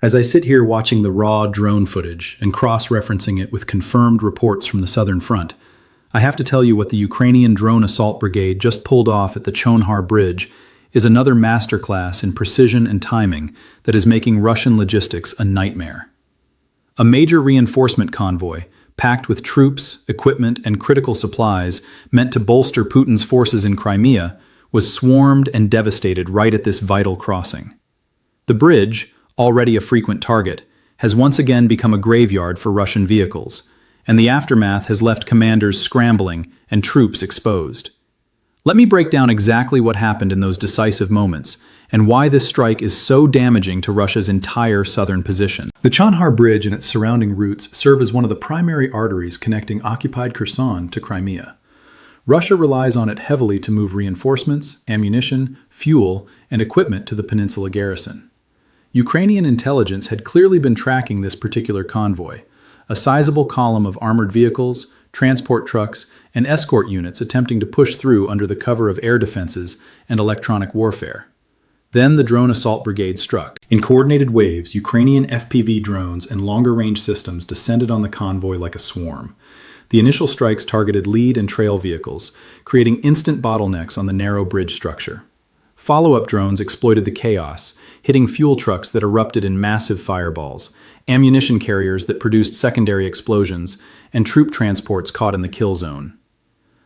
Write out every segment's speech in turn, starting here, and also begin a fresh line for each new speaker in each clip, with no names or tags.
As I sit here watching the raw drone footage and cross-referencing it with confirmed reports from the southern front, I have to tell you what the Ukrainian Drone Assault Brigade just pulled off at the Chonhar Bridge is another masterclass in precision and timing that is making Russian logistics a nightmare. A major reinforcement convoy, packed with troops, equipment, and critical supplies meant to bolster Putin's forces in Crimea, was swarmed and devastated right at this vital crossing. The bridge, already a frequent target, has once again become a graveyard for Russian vehicles, and the aftermath has left commanders scrambling and troops exposed. Let me break down exactly what happened in those decisive moments and why this strike is so damaging to Russia's entire southern position. The Chonhar Bridge and its surrounding routes serve as one of the primary arteries connecting occupied Kherson to Crimea. Russia relies on it heavily to move reinforcements, ammunition, fuel, and equipment to the peninsula garrison. Ukrainian intelligence had clearly been tracking this particular convoy, a sizable column of armored vehicles, transport trucks, and escort units attempting to push through under the cover of air defenses and electronic warfare. Then the Drone Assault Brigade struck. In coordinated waves, Ukrainian FPV drones and longer-range systems descended on the convoy like a swarm. The initial strikes targeted lead and trail vehicles, creating instant bottlenecks on the narrow bridge structure. Follow-up drones exploited the chaos, hitting fuel trucks that erupted in massive fireballs, ammunition carriers that produced secondary explosions, and troop transports caught in the kill zone.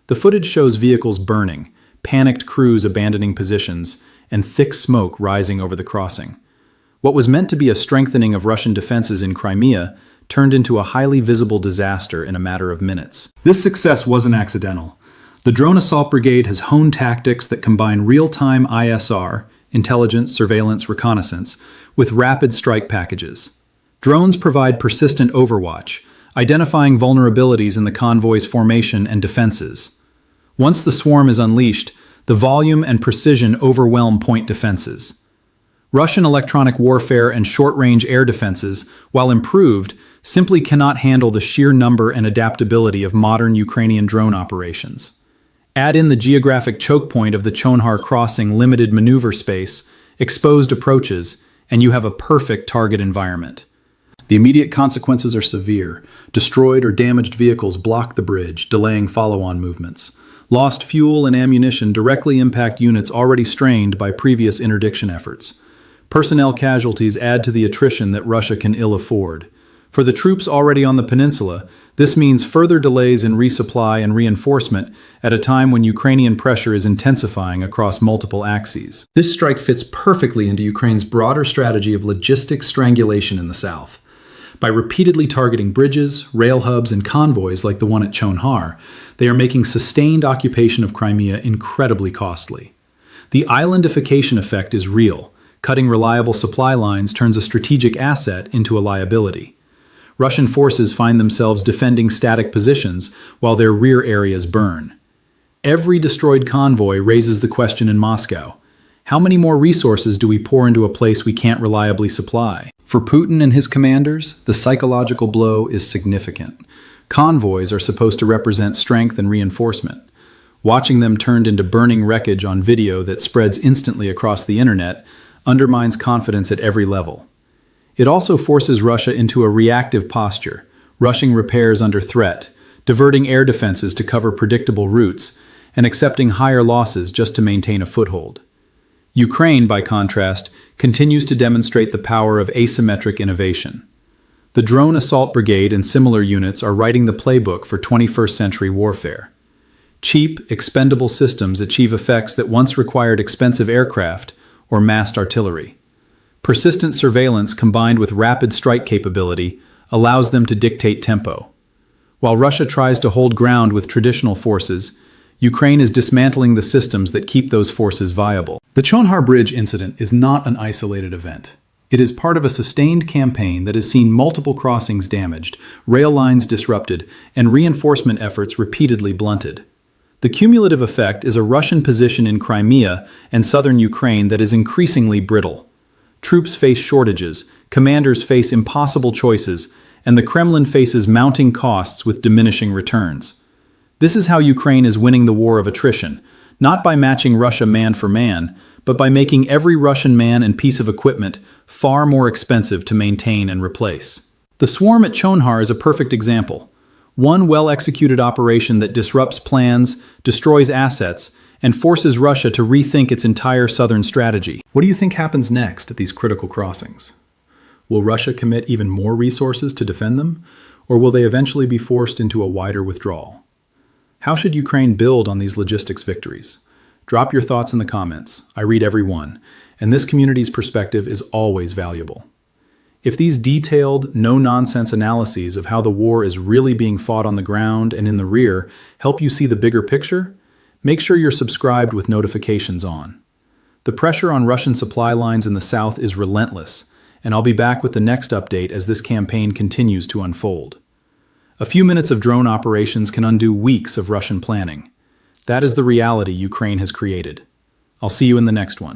The footage shows vehicles burning, panicked crews abandoning positions, and thick smoke rising over the crossing. What was meant to be a strengthening of Russian defenses in Crimea turned into a highly visible disaster in a matter of minutes. This success wasn't accidental. The Drone Assault Brigade has honed tactics that combine real-time ISR, intelligence, surveillance, reconnaissance, with rapid strike packages. Drones provide persistent overwatch, identifying vulnerabilities in the convoy's formation and defenses. Once the swarm is unleashed, the volume and precision overwhelm point defenses. Russian electronic warfare and short-range air defenses, while improved, simply cannot handle the sheer number and adaptability of modern Ukrainian drone operations. Add in the geographic choke point of the Chonhar crossing limited maneuver space, exposed approaches, and you have a perfect target environment. The immediate consequences are severe. Destroyed or damaged vehicles block the bridge, delaying follow-on movements. Lost fuel and ammunition directly impact units already strained by previous interdiction efforts. Personnel casualties add to the attrition that Russia can ill afford. For the troops already on the peninsula, this means further delays in resupply and reinforcement at a time when Ukrainian pressure is intensifying across multiple axes. This strike fits perfectly into Ukraine's broader strategy of logistics strangulation in the south. By repeatedly targeting bridges, rail hubs, and convoys like the one at Chonhar, they are making sustained occupation of Crimea incredibly costly. The islandification effect is real. Cutting reliable supply lines turns a strategic asset into a liability. Russian forces find themselves defending static positions while their rear areas burn. Every destroyed convoy raises the question in Moscow: how many more resources do we pour into a place we can't reliably supply? For Putin and his commanders, the psychological blow is significant. Convoys are supposed to represent strength and reinforcement. Watching them turned into burning wreckage on video that spreads instantly across the internet undermines confidence at every level. It also forces Russia into a reactive posture, rushing repairs under threat, diverting air defenses to cover predictable routes, and accepting higher losses just to maintain a foothold. Ukraine, by contrast, continues to demonstrate the power of asymmetric innovation. The Drone Assault Brigade and similar units are writing the playbook for 21st century warfare. Cheap, expendable systems achieve effects that once required expensive aircraft or massed artillery. Persistent surveillance combined with rapid strike capability allows them to dictate tempo. While Russia tries to hold ground with traditional forces, Ukraine is dismantling the systems that keep those forces viable. The Chonhar Bridge incident is not an isolated event. It is part of a sustained campaign that has seen multiple crossings damaged, rail lines disrupted, and reinforcement efforts repeatedly blunted. The cumulative effect is a Russian position in Crimea and southern Ukraine that is increasingly brittle. Troops face shortages, commanders face impossible choices, and the Kremlin faces mounting costs with diminishing returns. This is how Ukraine is winning the war of attrition, not by matching Russia man for man, but by making every Russian man and piece of equipment far more expensive to maintain and replace. The swarm at Chonhar is a perfect example. One well-executed operation that disrupts plans, destroys assets, and forces Russia to rethink its entire southern strategy. What do you think happens next at these critical crossings? Will Russia commit even more resources to defend them, or will they eventually be forced into a wider withdrawal? How should Ukraine build on these logistics victories? Drop your thoughts in the comments. I read every one, and this community's perspective is always valuable. If these detailed, no-nonsense analyses of how the war is really being fought on the ground and in the rear help you see the bigger picture, make sure you're subscribed with notifications on. The pressure on Russian supply lines in the south is relentless, and I'll be back with the next update as this campaign continues to unfold. A few minutes of drone operations can undo weeks of Russian planning. That is the reality Ukraine has created. I'll see you in the next one.